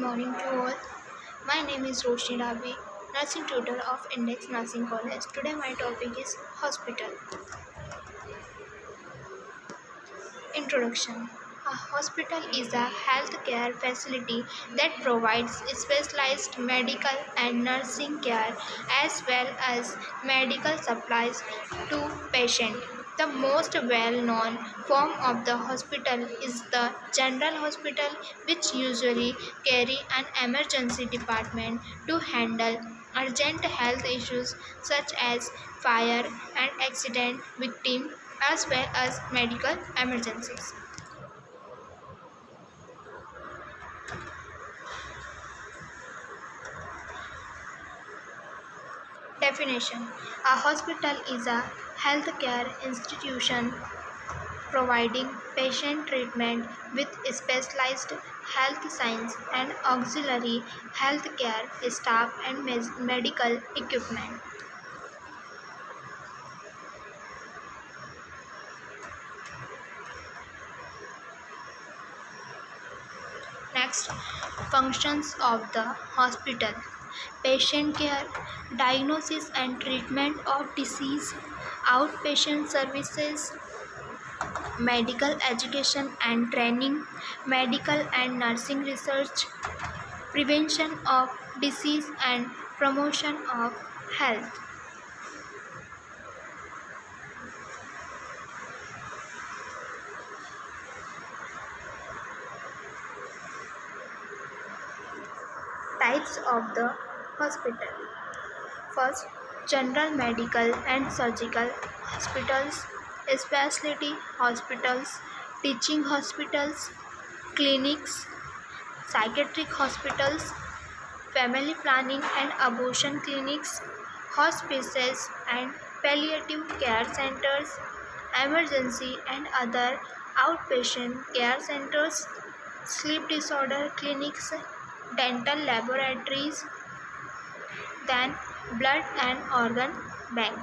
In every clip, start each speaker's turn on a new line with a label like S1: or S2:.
S1: morning to all. My name is Roshni Rabi, nursing tutor of Index Nursing College. Today my topic is hospital. Introduction. A hospital is a healthcare facility that provides specialized medical and nursing care as well as medical supplies to patients. The most well-known form of the hospital is the general hospital, which usually carry an emergency department to handle urgent health issues such as fire and accident victims as well as medical emergencies. Definition. A hospital is a healthcare institution providing patient treatment with specialized health science and auxiliary healthcare staff and medical equipment. Next, functions of the hospital: patient care, diagnosis and treatment of disease, outpatient services, medical education and training, medical and nursing research, prevention of disease and promotion of health. Types of the hospital. First, general medical and surgical hospitals, specialty hospitals, teaching hospitals, clinics, psychiatric hospitals, family planning and abortion clinics, hospices and palliative care centers, emergency and other outpatient care centers, sleep disorder clinics, dental laboratories, then blood and organ bank.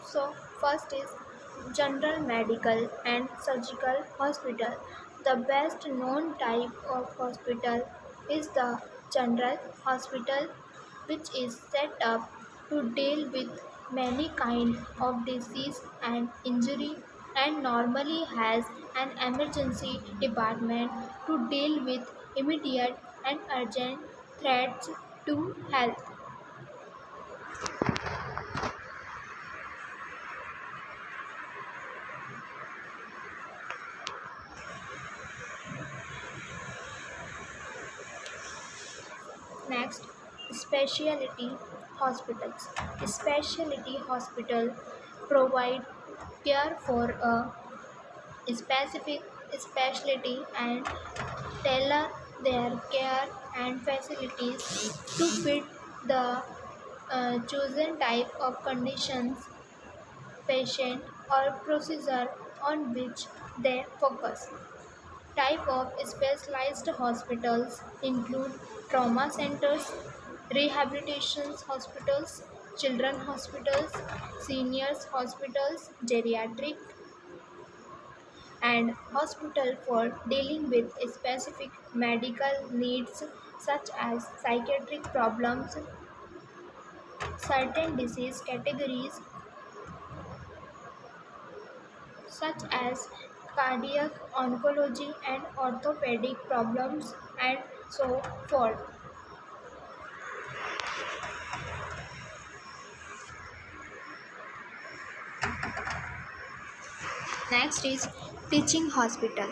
S1: So, first is general medical and surgical hospital. The best known type of hospital is the general hospital, which is set up to deal with many kinds of disease and injury and normally has an emergency department to deal with immediate and urgent threats to health. Next, specialty hospitals. Specialty hospital provide care for a specific specialty and tailor their care and facilities to fit the chosen type of conditions, patient, or procedure on which they focus. Type of specialized hospitals include trauma centers, rehabilitation hospitals, children hospitals, seniors hospitals, geriatric, and hospital for dealing with specific medical needs such as psychiatric problems, certain disease categories such as cardiac, oncology, and orthopedic problems, and so forth. Next is teaching hospital.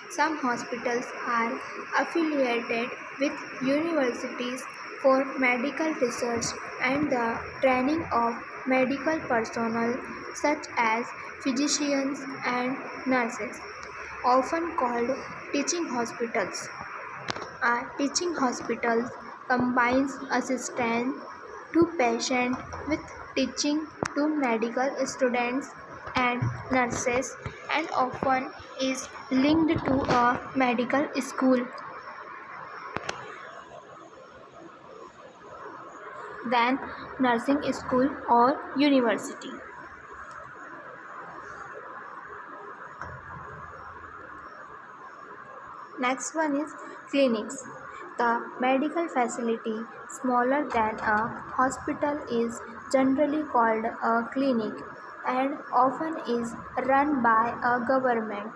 S1: Some hospitals are affiliated with universities for medical research and the training of medical personnel such as physicians and nurses, often called teaching hospitals. A teaching hospital combines assistance to patients with teaching to medical students and nurses and often is linked to a medical school. Then nursing school or university. Next one is clinics. The medical facility smaller than a hospital is generally called a clinic and often is run by a government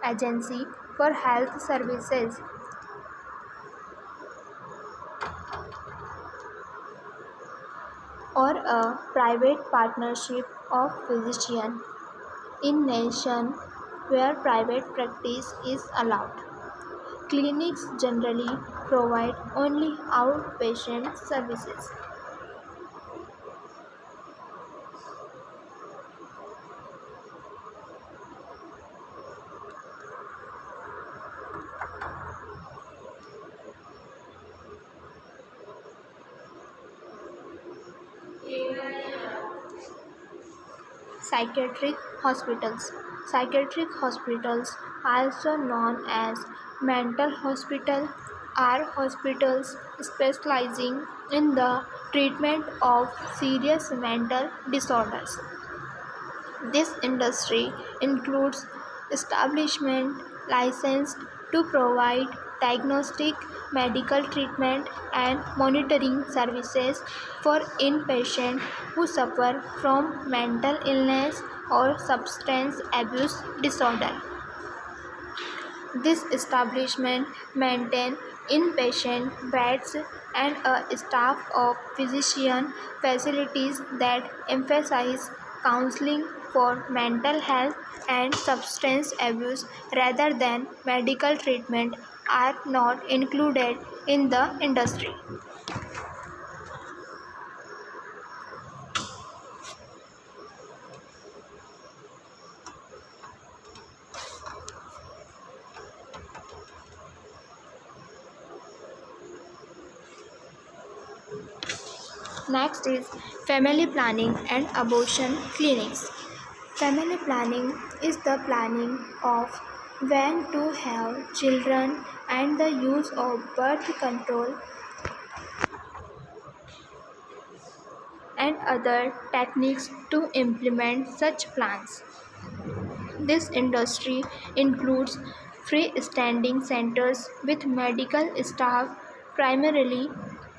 S1: agency for health services or a private partnership of physicians in nation where private practice is allowed. Clinics generally provide only outpatient services. Psychiatric hospitals. Psychiatric hospitals, also known as mental hospital, are hospitals specializing in the treatment of serious mental disorders. This industry includes establishments licensed to provide diagnostic, medical treatment, and monitoring services for inpatients who suffer from mental illness or substance abuse disorder. This establishment maintains inpatient beds and a staff of physician facilities that emphasize counseling for mental health and substance abuse rather than medical treatment are not included in the industry. Next is family planning and abortion clinics. Family planning is the planning of when to have children and the use of birth control and other techniques to implement such plans. This industry includes freestanding centers with medical staff primarily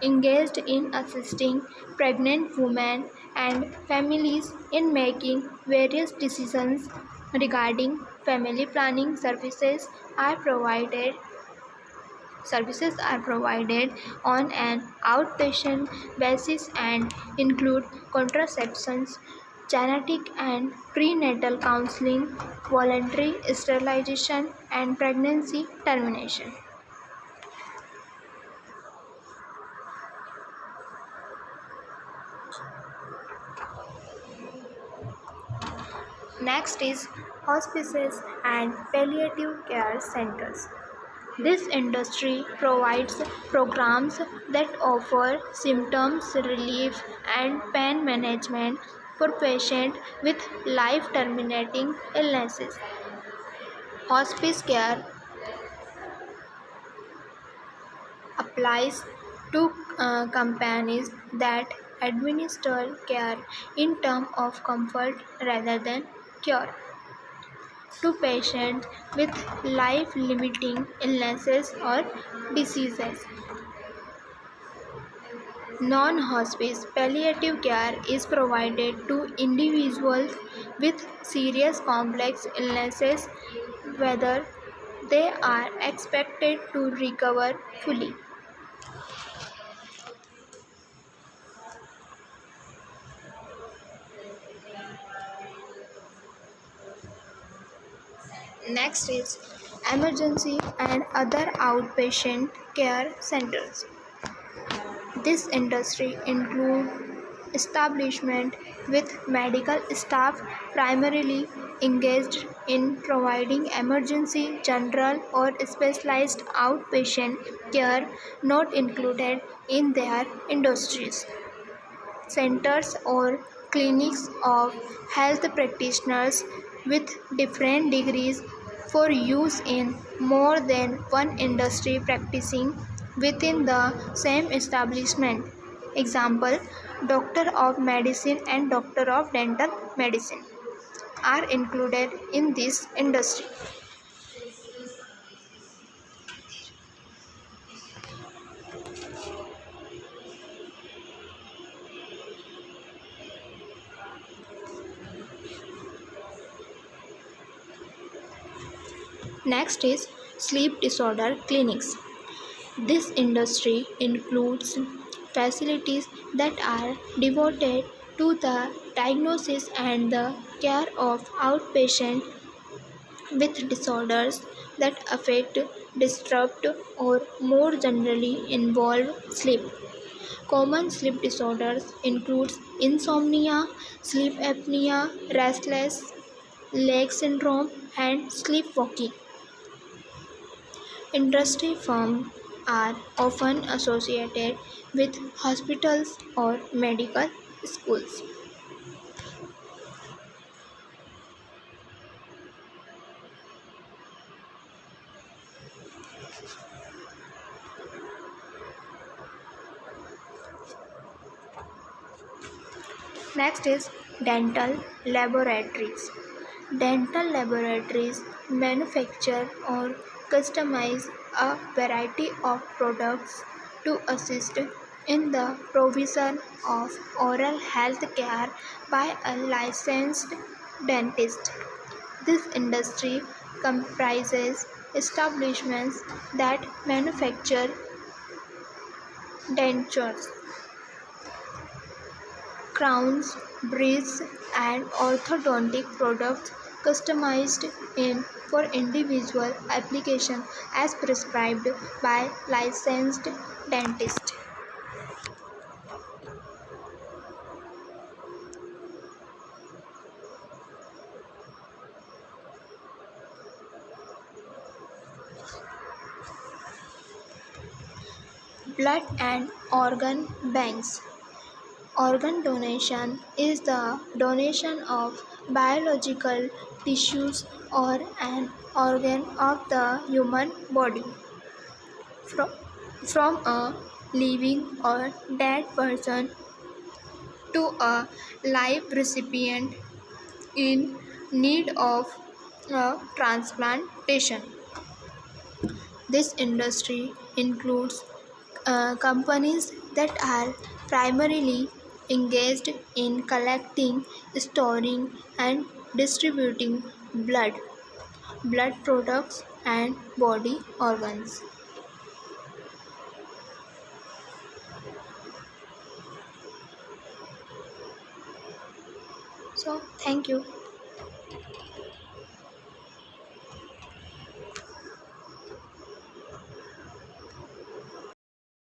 S1: engaged in assisting pregnant women and families in making various decisions regarding family planning. Services are provided on an outpatient basis and include contraceptions, genetic and prenatal counseling, voluntary sterilization, and pregnancy termination. Next is hospices and palliative care centers. This industry provides programs that offer symptoms relief and pain management for patients with life terminating illnesses. Hospice care applies to companies that administer care in terms of comfort rather than cure to patients with life limiting illnesses or diseases. Non hospice palliative care is provided to individuals with serious complex illnesses whether they are expected to recover fully. Next is emergency and other outpatient care centers. This industry includes establishments with medical staff primarily engaged in providing emergency, general, or specialized outpatient care not included in their industries. Centers or clinics of health practitioners with different degrees for use in more than one industry practicing within the same establishment. Example: Doctor of Medicine and Doctor of Dental Medicine are included in this industry. Next is sleep disorder clinics. This industry includes facilities that are devoted to the diagnosis and the care of outpatients with disorders that affect, disrupt, or more generally involve sleep. Common sleep disorders include insomnia, sleep apnea, restless leg syndrome, and sleepwalking. Industry firms are often associated with hospitals or medical schools. Next is dental laboratories. Dental laboratories manufacture or customize a variety of products to assist in the provision of oral health care by a licensed dentist. This industry comprises establishments that manufacture dentures, crowns, bridges, and orthodontic products customized in for individual application as prescribed by licensed dentist. Blood and organ banks. Organ donation is the donation of biological tissues or an organ of the human body from, from a living or dead person to a live recipient in need of a transplantation. This industry includes companies that are primarily engaged in collecting, storing, and distributing blood products, and body organs. So, thank you.